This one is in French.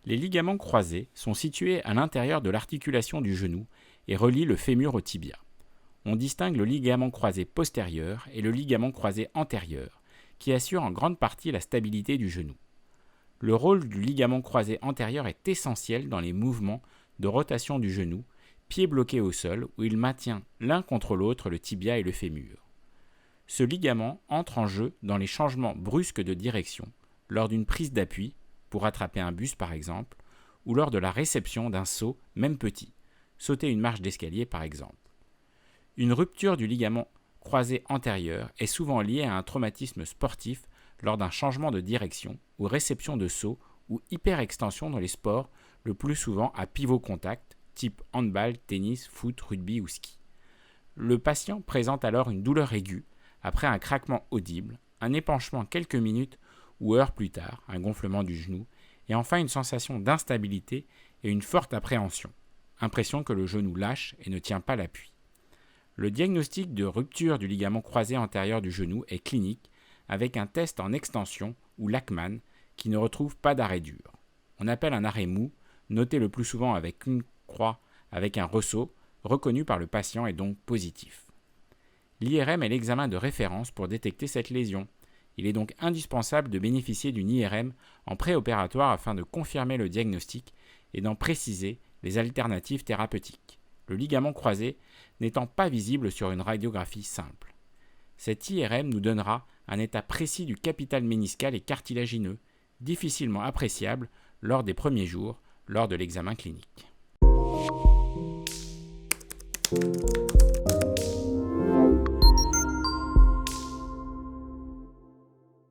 Les ligaments croisés sont situés à l'intérieur de l'articulation du genou et relient le fémur au tibia. On distingue le ligament croisé postérieur et le ligament croisé antérieur, qui assurent en grande partie la stabilité du genou. Le rôle du ligament croisé antérieur est essentiel dans les mouvements de rotation du genou, pied bloqué au sol, où il maintient l'un contre l'autre le tibia et le fémur. Ce ligament entre en jeu dans les changements brusques de direction, lors d'une prise d'appui, pour attraper un bus par exemple, ou lors de la réception d'un saut, même petit, sauter une marche d'escalier par exemple. Une rupture du ligament croisé antérieur est souvent liée à un traumatisme sportif lors d'un changement de direction ou réception de saut ou hyperextension dans les sports, le plus souvent à pivot contact, type handball, tennis, foot, rugby ou ski. Le patient présente alors une douleur aiguë après un craquement audible, un épanchement quelques minutes ou heures plus tard, un gonflement du genou, et enfin une sensation d'instabilité et une forte appréhension, impression que le genou lâche et ne tient pas l'appui. Le diagnostic de rupture du ligament croisé antérieur du genou est clinique avec un test en extension ou Lachman qui ne retrouve pas d'arrêt dur. On appelle un arrêt mou, noté le plus souvent avec une croix avec un ressaut, reconnu par le patient et donc positif. L'IRM est l'examen de référence pour détecter cette lésion. Il est donc indispensable de bénéficier d'une IRM en préopératoire afin de confirmer le diagnostic et d'en préciser les alternatives thérapeutiques, le ligament croisé n'étant pas visible sur une radiographie simple. Cette IRM nous donnera un état précis du capital méniscal et cartilagineux, difficilement appréciable lors des premiers jours, lors de l'examen clinique.